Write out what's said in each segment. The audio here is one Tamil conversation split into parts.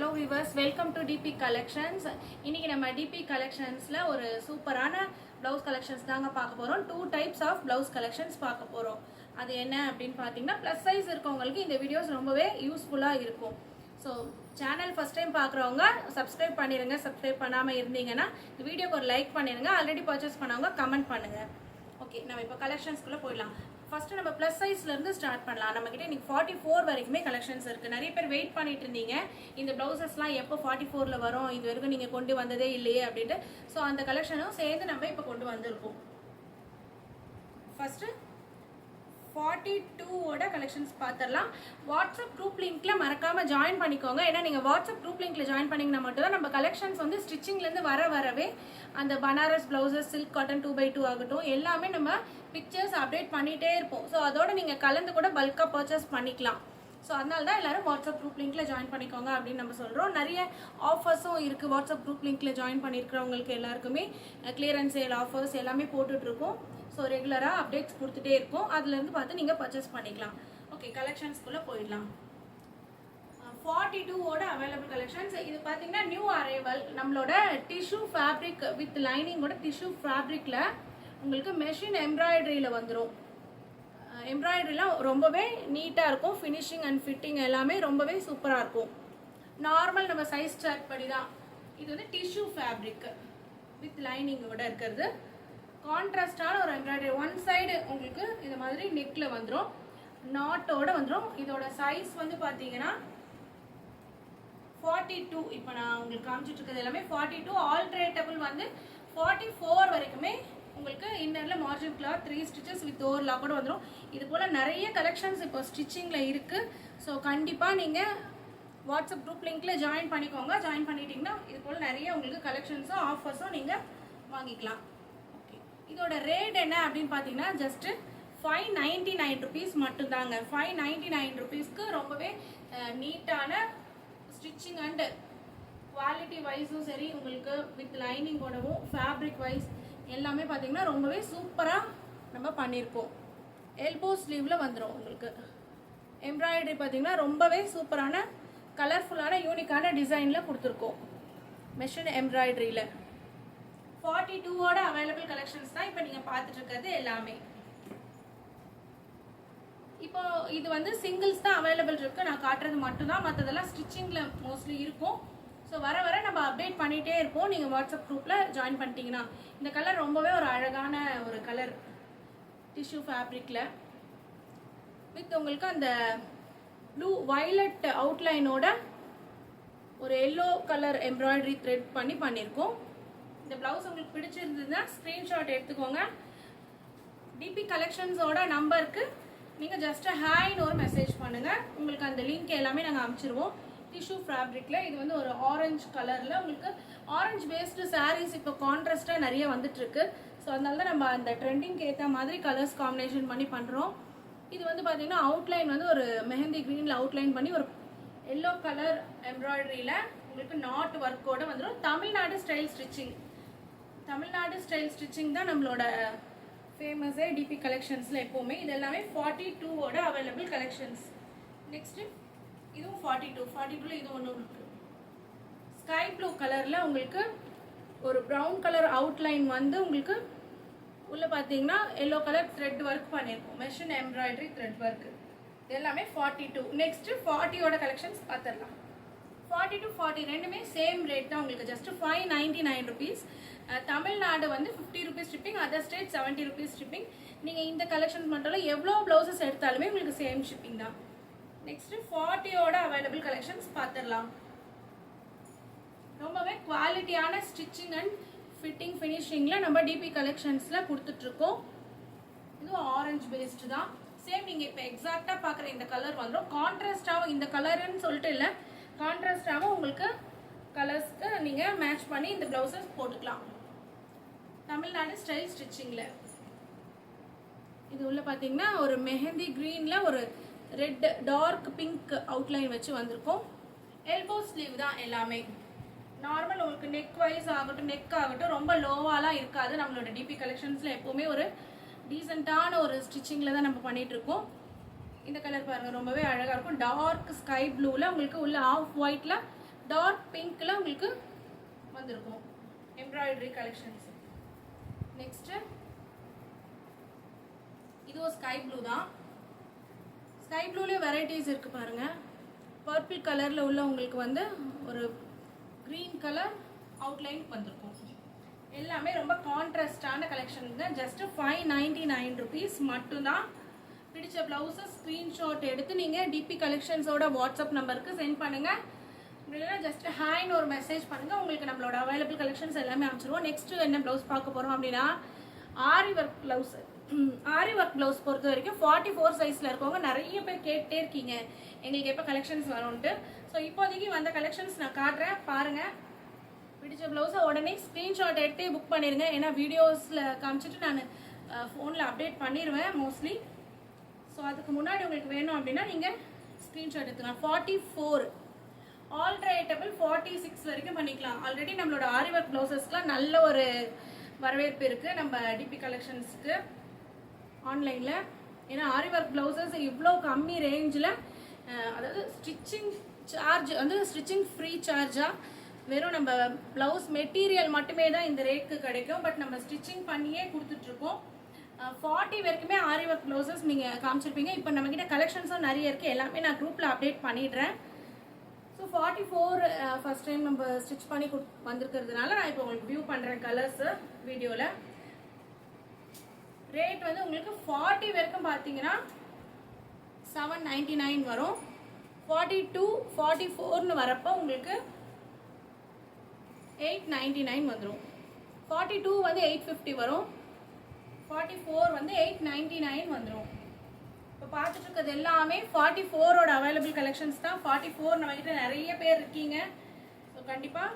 hello viewers, welcome to DP Collections. இன்னைக்கு நம்ம DP Collectionsல ஒரு சூப்பரான blouse collections தாங்க பார்க்க போறோம். Two types of blouse collections பார்க்க போறோம். அது என்ன அப்படினு பாத்தீங்கன்னா plus size இருக்கவங்களுக்கு இந்த வீடியோஸ் ரொம்பவே யூஸ்ஃபுல்லா இருக்கும். So சேனல் ஃபர்ஸ்ட் டைம் பார்க்குறவங்க subscribe பண்ணிருங்க. subscribe பண்ணாம இருந்தீங்கன்னா இந்த வீடியோக்கு ஒரு லைக் பண்ணிருங்க. ஆல்ரெடி பர்ச்சேஸ் பண்ணவங்க கமெண்ட் பண்ணுங்க. ஓகே, நம்ம இப்போ கலெக்ஷன்ஸ்க்குள்ள போயிடலாம். ஃபர்ஸ்ட் நம்ம ப்ளஸ் சைஸ்ல இருந்து ஸ்டார்ட் பண்ணலாம். நம்ம கிட்ட இன்னைக்கு 44 வரைக்குமே கலெக்ஷன்ஸ் இருக்கு. நிறைய பேர் வெயிட் பண்ணிட்டு இருந்தீங்க இந்த பிளவுசஸ்லாம் எப்போ 44ல வரும், இது வரைக்கும் நீங்க கொண்டு வந்ததே இல்லையே அப்படின்ட்டு. ஸோ அந்த கலெக்ஷனும் சேர்ந்து நம்ம இப்போ கொண்டு வந்திருக்கோம். ஃபர்ஸ்ட் 42ஓட கலெக்ஷன்ஸ் பார்த்துடலாம். வாட்ஸ்அப் குரூப் லிங்க்ல மறக்காம ஜாயின் பண்ணிக்கோங்க. ஏன்னா நீங்க வாட்ஸ்அப் குரூப் லிங்க்ல ஜாயின் பண்ணீங்கன்னா மட்டும் தான் நம்ம கலெக்ஷன்ஸ் வந்து ஸ்டிச்சிங்ல இருந்து வரவே அந்த Banaras blouses, silk cotton 2x2 ஆகட்டும் எல்லாமே நம்ம பிக்சர்ஸ் அப்டேட் பண்ணிட்டே இருப்போம். ஸோ அதோட நீங்க கலந்து கூட பல்கா பர்ச்சேஸ் பண்ணிக்கலாம். ஸோ அதனால தான் எல்லாரும் வாட்ஸ்அப் குரூப் லிங்க்ல ஜாயின் பண்ணிக்கோங்க அப்படின்னு நம்ம சொல்றோம். நிறைய ஆஃபர்ஸும் இருக்கு. வாட்ஸ்அப் குரூப் லிங்க்ல ஜாயின் பண்ணிருக்கிறவங்களுக்கு எல்லாருக்குமே கிளியரன்ஸ் சேல் ஆஃபர்ஸ் எல்லாமே போட்டுட்டு இருக்கோம். ஸோ ரெகுலராக அப்டேட்ஸ் கொடுத்துட்டே இருக்கும். அதுலேருந்து பார்த்து நீங்கள் பர்ச்சேஸ் பண்ணிக்கலாம். ஓகே, கலெக்ஷன்ஸ்குள்ளே போயிடலாம். 42ஓட அவைலபிள் கலெக்ஷன்ஸ். இது பார்த்தீங்கன்னா நியூ அரைவல். நம்மளோட டிஷ்யூ ஃபேப்ரிக் வித் லைனிங்கோட டிஷ்யூ ஃபேப்ரிக்கில் உங்களுக்கு மெஷின் எம்ப்ராய்டரியில் வந்துடும். எம்ப்ராய்டரிலாம் ரொம்பவே நீட்டாக இருக்கும். ஃபினிஷிங் அண்ட் ஃபிட்டிங் எல்லாமே ரொம்பவே சூப்பராக இருக்கும். நார்மல் நம்ம சைஸ் சார்ட் படி தான். இது வந்து டிஷ்யூ ஃபேப்ரிக் வித் லைனிங்கோட இருக்கிறது. கான்ட்ராஸ்டான ஒரு எம்ப்ராய்டரி. ஒன் சைடு உங்களுக்கு இந்த மாதிரி நெக்ல வந்துடும், நாட்டோட வந்துடும். இதோட சைஸ் வந்து பார்த்தீங்கன்னா 42. இப்போ நான் உங்களுக்கு காமிச்சிட்டு இருக்கிறது எல்லாமே 42. ஆல்ட்ரேட்டபிள் வந்து 44 வரைக்குமே உங்களுக்கு இன்னர்ல margin cloth 3 stitches with overlock கூட வந்துடும். இது போல நிறைய கலெக்ஷன்ஸ் இப்போ ஸ்டிச்சிங்ல இருக்கு. ஸோ கண்டிப்பாக நீங்கள் வாட்ஸ்அப் குரூப் லிங்க்ல ஜாயின் பண்ணிக்கோங்க. ஜாயின் பண்ணிட்டீங்கன்னா இது போல நிறைய உங்களுக்கு கலெக்ஷன்ஸும் ஆஃபர்ஸும் நீங்கள் வாங்கிக்கலாம். இதோட ரேட் என்ன அப்படின்னு பார்த்தீங்கன்னா ஜஸ்ட் 599 ருபீஸ் மட்டும்தாங்க. 599 ருபீஸ்க்கு ரொம்பவே நீட்டான ஸ்டிச்சிங் அண்ட் குவாலிட்டி வைஸும் சரி, உங்களுக்கு வித் லைனிங்கோடவும் ஃபேப்ரிக் வைஸ் எல்லாமே பார்த்தீங்கன்னா ரொம்பவே சூப்பராக நம்ம பண்ணியிருக்கோம். எல்போ ஸ்லீவில் வந்துடும் உங்களுக்கு. எம்ப்ராய்டரி பார்த்தீங்கன்னா ரொம்பவே சூப்பரான கலர்ஃபுல்லான யூனிக்கான டிசைனில் கொடுத்துருக்கோம். மெஷின் எம்ப்ராய்டரியில் 42ஓட அவைலபிள் கலெக்ஷன்ஸ் தான் இப்போ நீங்கள் பார்த்துட்டு இருக்கிறது எல்லாமே. இப்போ இது வந்து சிங்கிள்ஸ் தான் அவைலபிள் இருக்கு. நான் காட்டுறது மட்டும்தான், மற்றதெல்லாம் ஸ்டிச்சிங்கில் மோஸ்ட்லி இருக்கும். ஸோ வர நம்ம அப்டேட் பண்ணிகிட்டே இருப்போம். நீங்கள் வாட்ஸ்அப் குரூப்பில் ஜாயின் பண்ணிட்டீங்கன்னா. இந்த கலர் ரொம்பவே ஒரு அழகான ஒரு கலர் டிஷ்யூ ஃபேப்ரிக்கில் வித் உங்களுக்கு அந்த ப்ளூ வயலட் அவுட்லைனோட ஒரு எல்லோ கலர் எம்ப்ராய்டரி த்ரெட் பண்ணியிருக்கோம். இந்த பிளவுஸ் உங்களுக்கு பிடிச்சிருந்ததுன்னா ஸ்க்ரீன்ஷாட் எடுத்துக்கோங்க. டிபி கலெக்ஷன்ஸோட நம்பருக்கு நீங்கள் ஜஸ்ட் ஹாய்னு ஒரு மெசேஜ் பண்ணுங்கள். உங்களுக்கு அந்த லிங்க் எல்லாமே நாங்கள் அனுப்பிச்சிருவோம். டிஷ்யூ ஃபேப்ரிக்கில் இது வந்து ஒரு ஆரஞ்சு கலரில் உங்களுக்கு ஆரஞ்சு பேஸ்டு சாரீஸ் இப்போ கான்ட்ராஸ்டாக நிறைய வந்துட்டுருக்கு. ஸோ அதனால தான் நம்ம அந்த ட்ரெண்டிங்க்கு ஏற்ற மாதிரி கலர்ஸ் காம்பினேஷன் பண்ணி பண்ணுறோம். இது வந்து பார்த்தீங்கன்னா அவுட்லைன் வந்து ஒரு மெஹந்தி க்ரீனில் அவுட்லைன் பண்ணி ஒரு எல்லோ கலர் எம்ப்ராய்டரியில் உங்களுக்கு நாட் ஒர்க்கோடு வந்துடும். Tamil Nadu style stitching. Tamil Nadu style stitching தான் நம்மளோட ஃபேமஸே டிபி கலெக்ஷன்ஸில் எப்போவுமே. இது எல்லாமே 42ஓட அவைலபிள் கலெக்ஷன்ஸ். நெக்ஸ்ட்டு இதுவும் 42ல் இது ஒன்று இருக்குது. ஸ்கை ப்ளூ கலரில் உங்களுக்கு ஒரு ப்ரௌன் கலர் அவுட்லைன் வந்து உங்களுக்கு உள்ளே பார்த்தீங்கன்னா எல்லோ கலர் த்ரெட் ஒர்க் பண்ணியிருக்கோம். Machine embroidery thread work. இது எல்லாமே 42. நெக்ஸ்ட்டு 40ஓட கலெக்ஷன்ஸ் பார்த்துடலாம். 40 to 40 ரெண்டுமே சேம் ரேட் தான் உங்களுக்கு. Just 599 rupees. தமிழ்நாடு வந்து 50 rupees shipping, other state 70 rupees shipping. நீங்கள் இந்த கலெக்ஷன்ஸ் மட்டும் இல்லை எவ்வளோ ப்ளவுசஸ் எடுத்தாலுமே உங்களுக்கு சேம் ஷிப்பிங் தான். நெக்ஸ்ட் 40ஓட அவைலபிள் கலெக்ஷன்ஸ் பார்த்துடலாம். ரொம்பவே குவாலிட்டியான ஸ்டிச்சிங் அண்ட் ஃபிட்டிங் ஃபினிஷிங்கில் நம்ம டிபி கலெக்ஷன்ஸில் கொடுத்துட்ருக்கோம். இதுவும் ஆரஞ்சு பேஸ்டு தான். சேம் நீங்கள் இப்போ எக்ஸாக்டாக பார்க்குற இந்த கலர் வந்துடும். கான்ட்ராஸ்டாகவும் இந்த கலருன்னு சொல்லிட்டு இல்லை, கான்ட்ராஸ்டாகவும் உங்களுக்கு கலர்ஸ்க்கு நீங்கள் மேட்ச் பண்ணி இந்த ப்ளவுசஸ் போட்டுக்கலாம். தமிழ்நாடு ஸ்டைல் ஸ்டிச்சிங்கில் இது உள்ள பார்த்தீங்கன்னா ஒரு மெஹந்தி க்ரீனில் ஒரு ரெட் டார்க் பிங்க் அவுட்லைன் வச்சு வந்திருக்கோம். எல்போ ஸ்லீவ் தான் எல்லாமே. நார்மல் உங்களுக்கு நெக் வைஸ் ஆகட்டும், நெக் ஆகட்டும் ரொம்ப லோவாலாம் இருக்காது. நம்மளோட டிபி கலெக்ஷன்ஸில் எப்போவுமே ஒரு டீசெண்டான ஒரு ஸ்டிச்சிங்கில் தான் நம்ம பண்ணிகிட்ருக்கோம். இந்த கலர் பாருங்கள் ரொம்பவே அழகாக இருக்கும். டார்க் ஸ்கை ப்ளூவில் உங்களுக்கு உள்ள ஆஃப் ஒயிட்டில் டார்க் பிங்க்கில் உங்களுக்கு வந்திருக்கும் எம்ப்ராய்டரி கலெக்ஷன்ஸ். நெக்ஸ்ட்டு இது ஒரு ஸ்கை ப்ளூ தான். ஸ்கை ப்ளூலேயே வெரைட்டிஸ் இருக்குது பாருங்கள். பர்பிள் கலரில் உள்ள உங்களுக்கு வந்து ஒரு க்ரீன் கலர் அவுட்லைன் வந்திருக்கும். எல்லாமே ரொம்ப கான்ட்ராஸ்டான கலெக்ஷனுங்க. ஜஸ்ட்டு 599 ருபீஸ் மட்டும்தான். பிடிச்ச ப்ளவுஸை ஸ்க்ரீன்ஷாட் எடுத்து நீங்கள் டிபி கலெக்ஷன்ஸோட வாட்ஸ்அப் நம்பருக்கு சென்ட் பண்ணுங்கள். இல்லைன்னா ஜஸ்ட் ஹாய்னு ஒரு மெசேஜ் பண்ணுங்கள். உங்களுக்கு நம்மளோட அவைலபிள் கலெக்ஷன்ஸ் எல்லாமே அமைச்சிருவோம். நெக்ஸ்ட்டு என்ன ப்ளவுஸ் பார்க்க போகிறோம் அப்படின்னா ஆரி ஒர்க் ப்ளவுஸ். ஆரி ஒர்க் ப்ளவுஸ் பொறுத்த வரைக்கும் 44 சைஸில் இருக்கவங்க நிறைய பேர் கேட்டே இருக்கீங்க எங்களுக்கு எப்போ கலெக்ஷன்ஸ் வரும்ன்ட்டு. ஸோ இப்போதைக்கு வந்த கலெக்ஷன்ஸ் நான் காட்டுறேன் பாருங்கள். பிடிச்ச ப்ளவுஸை உடனே ஸ்க்ரீன்ஷாட் எடுத்தே புக் பண்ணிடுங்க. ஏன்னா வீடியோஸில் காமிச்சிட்டு நான் ஃபோனில் அப்டேட் பண்ணிடுவேன் மோஸ்ட்லி. ஸோ அதுக்கு முன்னாடி உங்களுக்கு வேணும் அப்படின்னா நீங்கள் ஸ்க்ரீன்ஷாட் எடுத்துக்கலாம். 44 ஆல்ட்ரேட்டபிள் 46 வரைக்கும் பண்ணிக்கலாம். ஆல்ரெடி நம்மளோட ஆரி ஒர்க் ப்ளவுசஸ்க்குலாம் நல்ல ஒரு வரவேற்பு இருக்குது நம்ம டிபி கலெக்ஷன்ஸுக்கு ஆன்லைனில். ஏன்னா ஆரி ஒர்க் ப்ளவுசஸ் இவ்வளோ கம்மி ரேஞ்சில், அதாவது ஸ்டிச்சிங் சார்ஜ் வந்து ஸ்டிச்சிங் ஃப்ரீ சார்ஜாக வெறும் நம்ம ப்ளவுஸ் மெட்டீரியல் மட்டுமே தான் இந்த ரேட்டுக்கு கிடைக்கும். பட் நம்ம ஸ்டிச்சிங் பண்ணியே கொடுத்துட்ருக்கோம். 40 வரைக்குமே ஆரி ஒர்க் ப்ளவுசஸ் நீங்கள் காமிச்சிருப்பீங்க. இப்போ நம்மக்கிட்ட கலெக்ஷன்ஸும் நிறைய இருக்குது. எல்லாமே நான் குரூப்பில் அப்டேட் பண்ணிடுறேன். ஸோ 44 ஃபஸ்ட் டைம் நம்ம ஸ்டிச் பண்ணி வந்திருக்கிறதுனால நான் இப்போ உங்களுக்கு வியூ பண்ணுறேன் கலர்ஸு வீடியோவில். ரேட் வந்து உங்களுக்கு 40 வரைக்கும் பார்த்தீங்கன்னா 799 வரும். 42 44ன்னு வரப்போ உங்களுக்கு 899 வந்துடும். 42 வந்து 850 வரும். 44 வந்து 899 வந்துடும். இப்போ பார்த்துட்டு இருக்கிறது எல்லாமே 44ஓட அவைலபிள் கலெக்ஷன்ஸ் தான். 44 நம்மகிட்ட நிறைய பேர் இருக்கீங்க. ஸோ கண்டிப்பாக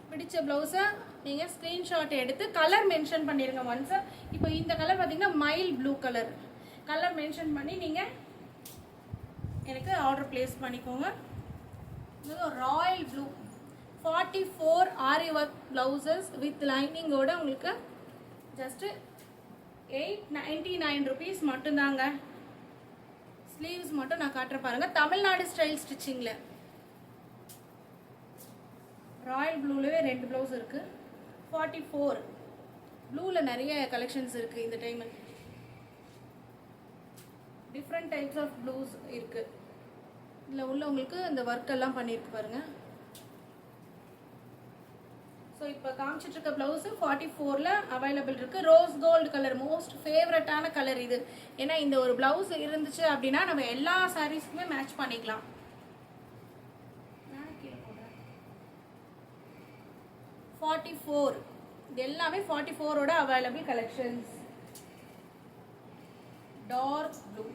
பிடிச்ச ப்ளவுஸை நீங்கள் ஸ்க்ரீன்ஷாட் எடுத்து கலர் மென்ஷன் பண்ணிடுங்க ஒன்ஸு. இப்போ இந்த கலர் பார்த்தீங்கன்னா மைல் ப்ளூ கலர் மென்ஷன் பண்ணி நீங்கள் எனக்கு ஆர்டர் ப்ளேஸ் பண்ணிக்கோங்க. இது royal blue 44 aari work blouses with லைனிங்கோட உங்களுக்கு ஜஸ்ட்டு 899 ருபீஸ் மட்டும்தாங்க. ஸ்லீவ்ஸ் மட்டும் நான் காட்டுற பாருங்க. தமிழ்நாடு ஸ்டைல் ஸ்டிச்சிங்கில் ராயல் ப்ளூலவே 2 ப்ளவுஸ் இருக்குது. 44 ப்ளூவில் நிறைய கலெக்ஷன்ஸ் இருக்குது. இந்த time different types of blues இருக்குது. இதில் உள்ள உங்களுக்கு இந்த ஒர்க் எல்லாம் பண்ணியிருக்கு பாருங்கள். ஸோ இப்போ காமிச்சிட்டு இருக்க ப்ளவுஸு 44ல் அவைலபிள் இருக்குது. ரோஸ் கோல்டு கலர் மோஸ்ட் ஃபேவரட்டான கலர் இது. ஏன்னா இந்த ஒரு ப்ளவுஸ் இருந்துச்சு அப்படின்னா நம்ம எல்லா சாரீஸ்க்குமே மேட்ச் பண்ணிக்கலாம். 44 இது எல்லாமே 44ஓட அவைலபிள் கலெக்ஷன்ஸ். டார்க் ப்ளூ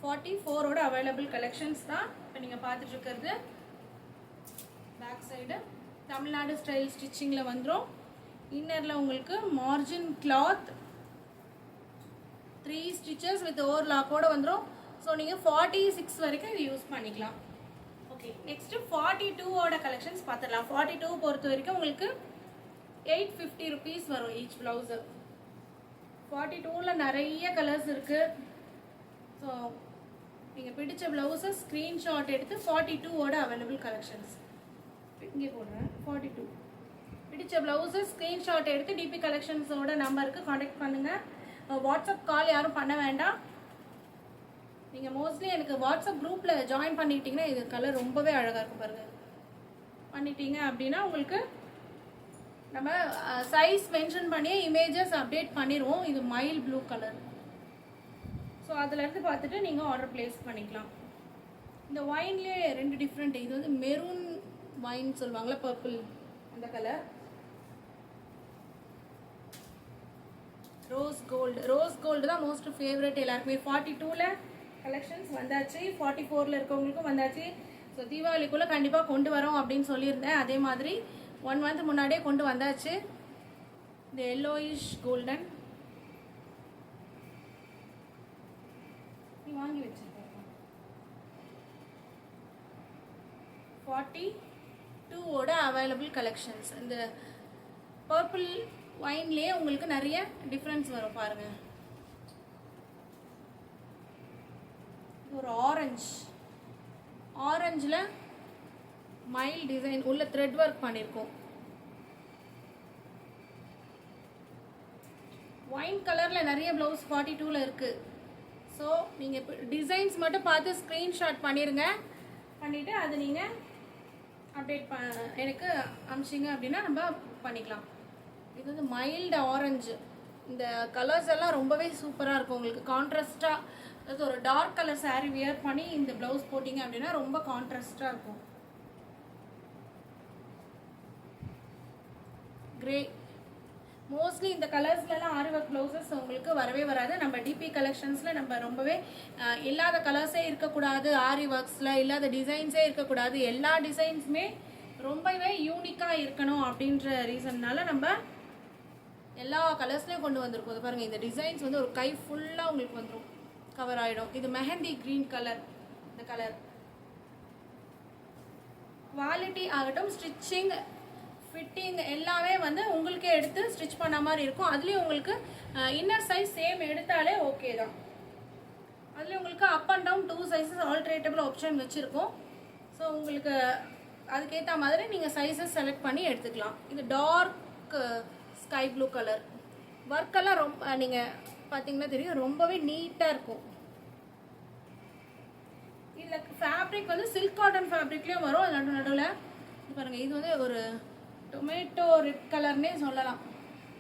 44ஓட அவைலபிள் கலெக்ஷன்ஸ் தான் இப்போ நீங்கள் பார்த்துட்டு இருக்கிறது. பேக் சைடு தமிழ்நாடு ஸ்டைல் ஸ்டிச்சிங்கில் வந்துடும். இன்னரில் உங்களுக்கு மார்ஜின் கிளாத் 3 ஸ்டிச்சஸ் வித் ஓவர்லாக்கோடு வந்துடும். ஸோ நீங்கள் 46 வரைக்கும் இது யூஸ் பண்ணிக்கலாம். ஓகே, நெக்ஸ்ட்டு 42ஓட கலெக்ஷன்ஸ் பார்த்துடலாம். 42 பொறுத்த வரைக்கும் உங்களுக்கு 850 ருபீஸ் வரும் ஈச் ப்ளவுஸு. 42ல் நிறைய கலர்ஸ் இருக்குது. ஸோ நீங்கள் பிடிச்ச ப்ளவுஸை ஸ்க்ரீன்ஷாட் எடுத்து 42ஓட அவைலபிள் கலெக்ஷன்ஸ் இங்கே போடுறேன். 42 பிடிச்ச ப்ளவுஸை ஸ்க்ரீன்ஷாட் எடுத்து டிபி கலெக்ஷன்ஸோட நம்பருக்கு காண்டாக்ட் பண்ணுங்கள். வாட்ஸ்அப் கால் யாரும் பண்ண வேண்டாம். நீங்கள் மோஸ்ட்லி எனக்கு வாட்ஸ்அப் குரூப்பில் ஜாயின் பண்ணிட்டீங்கன்னா இது கலர் ரொம்பவே அழகாக இருக்கும் பாருங்கள். பண்ணிட்டீங்க அப்படின்னா உங்களுக்கு நம்ம சைஸ் மென்ஷன் பண்ணியே இமேஜஸ் அப்டேட் பண்ணிடுவோம். இது மைல் ப்ளூ கலர். ஸோ அதிலேருந்து பார்த்துட்டு நீங்கள் ஆர்டர் ப்ளேஸ் பண்ணிக்கலாம். இந்த ஒயின்லேயே 2 டிஃப்ரெண்ட். இது வந்து மெரூன் ஒயின் சொல்லுவாங்களா, பர்பிள் அந்த கலர். ரோஸ் கோல்டு தான் மோஸ்ட் ஃபேவரட் எல்லாருக்குமே. 42ல் கலெக்ஷன்ஸ் வந்தாச்சு. 44ல் இருக்கவங்களுக்கும் வந்தாச்சு. ஸோ தீபாவளிக்குள்ளே கண்டிப்பாக கொண்டு வரோம் அப்படின்னு சொல்லியிருந்தேன். அதே மாதிரி 1 மந்த் முன்னாடியே கொண்டு வந்தாச்சு. இந்த எல்லோயிஷ் கோல்டன் நீ வாங்கி வச்சிருக்கேன். 42ஓட அவைலபிள் கலெக்ஷன்ஸ். இந்த பர்பிள் ஒயின்லேயே உங்களுக்கு நிறைய டிஃப்ரென்ஸ் வரும் பாருங்கள். ஒரு ஆரஞ்சில் மைல் டிசைன் உள்ள த்ரெட் ஒர்க் பண்ணியிருக்கோம். ஒயின் கலரில் நிறைய ப்ளவுஸ் 42ல் இருக்குது. ஸோ நீங்கள் இப்போ டிசைன்ஸ் மட்டும் பார்த்து ஸ்க்ரீன்ஷாட் பண்ணிடுங்க. பண்ணிவிட்டு அது நீங்கள் அப்டேட் எனக்கு அனுப்பிச்சிங்க அப்படின்னா நம்ம பண்ணிக்கலாம். இது வந்து மைல்டு ஆரஞ்சு. இந்த கலர்ஸ் எல்லாம் ரொம்பவே சூப்பராக இருக்கும். உங்களுக்கு கான்ட்ராஸ்டாக, அதாவது ஒரு டார்க் கலர் சாரீ வியர் பண்ணி இந்த ப்ளவுஸ் போட்டிங்க அப்படின்னா ரொம்ப கான்ட்ராஸ்டாக இருக்கும். கிரே. மோஸ்ட்லி இந்த கலர்ஸ்லாம் ஆரி ஒர்க் ப்ளவுசஸ் உங்களுக்கு வரவே வராது. நம்ம டிபி கலெக்ஷன்ஸில் நம்ம ரொம்பவே இல்லாத கலர்ஸே இருக்கக்கூடாது, ஆரி ஒர்க்ஸில் இல்லாத டிசைன்ஸே இருக்கக்கூடாது, எல்லா டிசைன்ஸுமே ரொம்பவே யூனிக்காக இருக்கணும் அப்படின்ற ரீசன்னால நம்ம எல்லா கலர்ஸ்லேயும் கொண்டு வந்திருக்கோம். பாருங்கள், இந்த டிசைன்ஸ் வந்து ஒரு கை ஃபுல்லாக உங்களுக்கு வந்துடும், கவர் ஆகிடும். இது மெஹந்தி க்ரீன் கலர். இந்த கலர் குவாலிட்டி ஆகட்டும், ஸ்டிச்சிங், ஃபிட்டிங் எல்லாமே வந்து உங்களுக்கே எடுத்து ஸ்டிச் பண்ண மாதிரி இருக்கும். அதுலேயும் உங்களுக்கு இன்னர் சைஸ் சேம் எடுத்தாலே ஓகே தான். அதுலேயும் உங்களுக்கு up and down 2 sizes alterable option வச்சுருக்கோம். ஸோ உங்களுக்கு அதுக்கேற்ற மாதிரி நீங்கள் சைஸஸ் செலக்ட் பண்ணி எடுத்துக்கலாம். இது டார்க் ஸ்கை ப்ளூ கலர். ஒர்க்கெல்லாம் ரொம்ப நீங்கள் பார்த்தீங்கன்னா தெரியும், ரொம்பவே நீட்டாக இருக்கும். இதில் ஃபேப்ரிக் வந்து சில்க் காட்டன் ஃபேப்ரிக்லேயும் வரும். அது நடுவில் இது பாருங்கள், இது வந்து ஒரு டொமேட்டோ ரெட் கலர்னே சொல்லலாம்.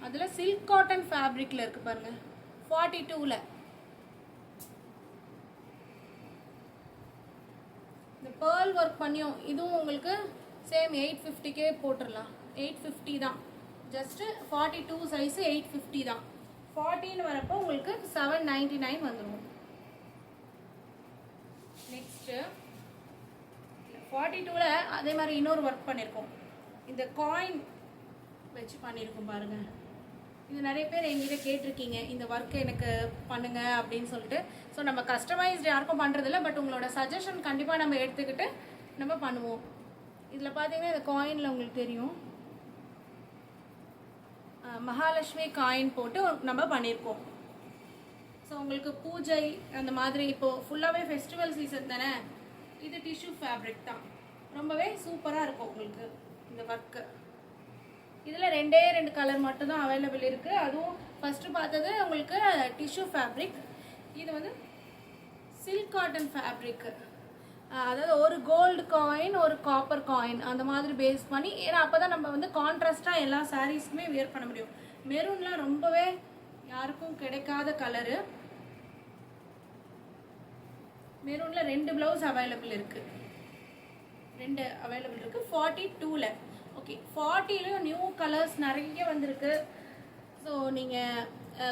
அதில் சில்க் காட்டன் ஃபேப்ரிக்கில் இருக்குது பாருங்கள், 42ல். இந்த பேர்ல் ஒர்க் பண்ணியும் இதுவும் உங்களுக்கு சேம் 850 போட்டுடலாம். 850 தான். ஜஸ்ட்டு 42 சைஸு 850 தான். 40ன்னு வரப்போ உங்களுக்கு 799 வந்துடும். நெக்ஸ்ட்டு 42ல் அதே மாதிரி இன்னொரு ஒர்க் பண்ணியிருக்கோம். இந்த காயின் வச்சு பண்ணியிருக்கோம் பாருங்கள். இது நிறைய பேர் எங்கிட்ட கேட்டிருக்கீங்க, இந்த ஒர்க்கு எனக்கு பண்ணுங்க அப்படின்னு சொல்லிட்டு. ஸோ நம்ம கஸ்டமைஸ்டு யாருக்கும் பண்ணுறதில்ல, பட் உங்களோட சஜஷன் கண்டிப்பாக நம்ம எடுத்துக்கிட்டு நம்ம பண்ணுவோம். இதில் பார்த்தீங்கன்னா இந்த காயினில் உங்களுக்கு தெரியும், மகாலட்சுமி காயின் போட்டு நம்ம பண்ணியிருக்கோம். ஸோ உங்களுக்கு பூஜை அந்த மாதிரி இப்போது ஃபுல்லாகவே ஃபெஸ்டிவல் சீசன் தானே, இது டிஷ்யூ ஃபேப்ரிக் தான், ரொம்பவே சூப்பராக இருக்கும் உங்களுக்கு இந்த ஒர்க்கு. இதில் 2 கலர் மட்டும்தான் அவைலபிள் இருக்குது. அதுவும் ஃபஸ்ட்டு பார்த்தது உங்களுக்கு டிஷ்யூ ஃபேப்ரிக். இது வந்து சில்க் காட்டன் ஃபேப்ரிக்கு. அதாவது ஒரு கோல்டு காயின், ஒரு காப்பர் காயின் அந்த மாதிரி பேஸ் பண்ணி, ஏன்னா அப்போ தான் நம்ம வந்து கான்ட்ராஸ்டாக எல்லா சாரீஸ்க்குமே வியர் பண்ண முடியும். மெரூன்லாம் ரொம்பவே யாருக்கும் கிடைக்காத கலரு. மெரூனில் 2 ப்ளவுஸ் அவைலபிள் இருக்குது. 2 அவைலபிள் இருக்குது 42ல். ஓகே, 40லையும் நியூ கலர்ஸ் நிறைய வந்திருக்கு. ஸோ நீங்கள்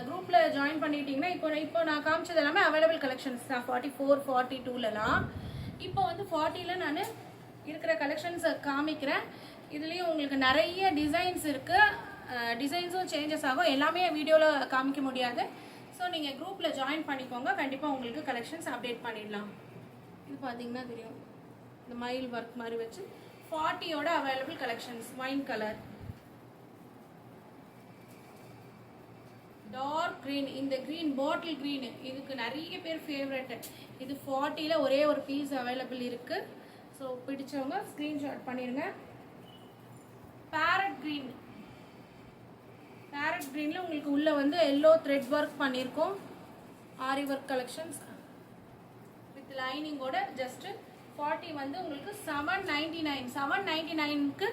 குரூப்பில் ஜாயின் பண்ணிட்டீங்கன்னா இப்போ நான் காமிச்சது எல்லாமே அவைலபிள் கலெக்ஷன்ஸ் தான். 44, 42லலாம். இப்போ வந்து 40ல் நான் இருக்கிற கலெக்ஷன்ஸை காமிக்கிறேன். இதுலேயும் உங்களுக்கு நிறைய டிசைன்ஸ் இருக்குது. டிசைன்ஸும் சேஞ்சஸ் ஆகும், எல்லாமே வீடியோவில் காமிக்க முடியாது. ஸோ நீங்கள் குரூப்பில் ஜாயின் பண்ணிக்கோங்க, கண்டிப்பாக உங்களுக்கு கலெக்ஷன்ஸ் அப்டேட் பண்ணிடலாம். இது பார்த்தீங்கன்னா தெரியும், இந்த மயில் ஒர்க் மாதிரி வச்சு 40யோட available collections. Wine colour, dark green, இந்த க்ரீன் பாட்டில் க்ரீனு இதுக்கு நிறைய பேர் ஃபேவரட். இது 40ல் ஒரே ஒரு பீஸ் அவைலபிள் இருக்குது. ஸோ பிடிச்சவங்க ஸ்க்ரீன்ஷாட் பண்ணிடுங்க. Parrot green. பேரட் க்ரீனில் உங்களுக்கு உள்ளே வந்து எல்லோ த்ரெட் ஒர்க் பண்ணியிருக்கோம். ஆரி ஒர்க் கலெக்ஷன்ஸ் வித் லைனிங்கோட. ஜஸ்ட்டு 40 வந்து உங்களுக்கு 799. 799க்கு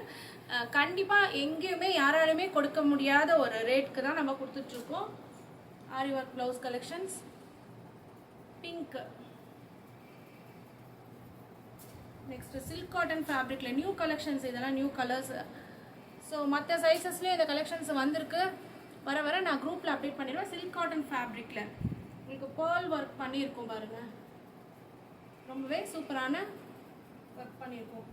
கண்டிப்பாக எங்கேயுமே யாராலுமே கொடுக்க முடியாத ஒரு ரேட்க்கு தான் நம்ம கொடுத்துட்ருக்கோம். Aari work blouse collections. Pink. Next silk cotton ஃபேப்ரிக்கில் நியூ கலெக்ஷன்ஸ். இதெல்லாம் நியூ கலர்ஸ். ஸோ மற்ற சைஸஸ்லேயும் இந்த கலெக்ஷன்ஸ் வந்திருக்கு. வர வர நான் குரூப்பில் அப்டேட் பண்ணிடுவேன். சில்க் காட்டன் ஃபேப்ரிக்கில் உங்களுக்கு பேர்ல் ஒர்க் பண்ணியிருக்கோம் பாருங்கள், ரொம்பவே சூப்பரான ஒர்க் பண்ணியிருக்கோம்.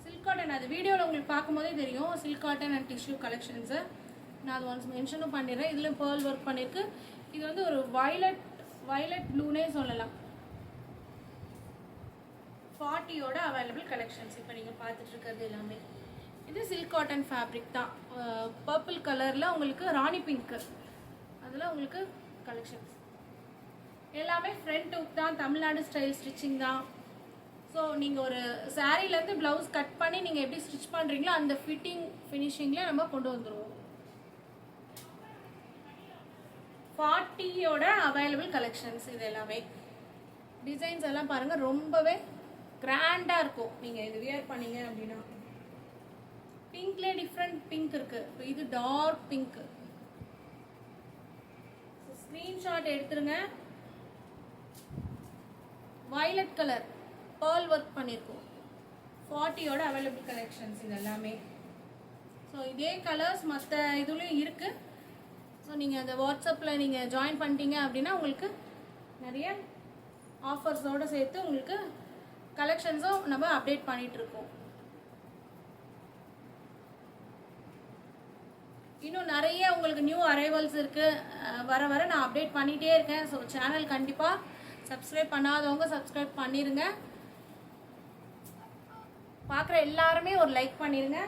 சில்க் காட்டன் அது வீடியோவில் உங்களுக்கு பார்க்கும்போதே தெரியும். Silk cotton and tissue collections நான் அது ஒன்ஸ் மென்ஷனும் பண்ணிடுறேன். இதில் பேர்ல் ஒர்க் பண்ணியிருக்கு. இது வந்து ஒரு வயலட் ப்ளூனே சொல்லலாம். 40யோட அவைலபிள் கலெக்ஷன்ஸ் இப்போ நீங்கள் பார்த்துட்ருக்கிறது எல்லாமே. இது சில்க் காட்டன் ஃபேப்ரிக் தான். பர்பிள் கலரில் உங்களுக்கு ராணி பிங்க்கு, அதில் உங்களுக்கு கலெக்ஷன்ஸ் எல்லாமே ஃப்ரண்ட் ஹூக் தான், தமிழ்நாடு ஸ்டைல் ஸ்டிச்சிங் தான். ஸோ நீங்கள் ஒரு சாரீலேருந்து ப்ளவுஸ் கட் பண்ணி நீங்கள் எப்படி ஸ்டிச் பண்ணுறீங்களோ அந்த ஃபினிஷிங்கில் நம்ம கொண்டு வந்துடுவோம். 40யோட அவைலபிள் கலெக்ஷன்ஸ் இது எல்லாமே. டிசைன்ஸ் எல்லாம் பாருங்கள், ரொம்பவே கிராண்டாக இருக்கும் நீங்கள் இது வியர் பண்ணீங்க அப்படின்னா. பிங்க்லேயே டிஃப்ரெண்ட் பிங்க் இருக்குது, இது டார்க் பிங்க்கு. ஸ்க்ரீன்ஷாட் எடுத்துருங்க. வயலட் கலர் பேர்ல் ஒர்க் பண்ணியிருக்கோம். 40யோட அவைலபிள் கலெக்ஷன்ஸ் இது எல்லாமே. ஸோ இதே கலர்ஸ் மற்ற இதுலேயும் இருக்குது. ஸோ நீங்கள் அந்த வாட்ஸ்அப்பில் நீங்கள் ஜாயின் பண்ணிட்டீங்க அப்படின்னா உங்களுக்கு நிறைய ஆஃபர்ஸோடு சேர்த்து உங்களுக்கு கலெக்ஷன்ஸும் நம்ம அப்டேட் பண்ணிகிட்ருக்கோம். இன்னும் நிறைய உங்களுக்கு நியூ அரைவல்ஸ் இருக்குது, வர வர நான் அப்டேட் பண்ணிகிட்டே இருக்கேன். ஸோ சேனல் கண்டிப்பாக சப்ஸ்கிரைப் பண்ணாதவங்க சப்ஸ்கிரைப் பண்ணிடுங்க. பார்க்குற எல்லாருமே ஒரு லைக் பண்ணிடுங்க.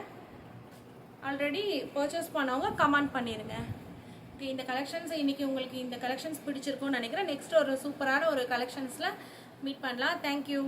ஆல்ரெடி பர்ச்சேஸ் பண்ணவங்க கமெண்ட் பண்ணிடுங்க. ஓகே, இந்த கலெக்ஷன்ஸ் இன்றைக்கி உங்களுக்கு இந்த கலெக்ஷன்ஸ் பிடிச்சிருக்கும்னு நினைக்கிறேன். நெக்ஸ்ட் ஒரு சூப்பரான ஒரு கலெக்ஷன்ஸில் மீட் பண்ணலாம். தேங்க்யூ.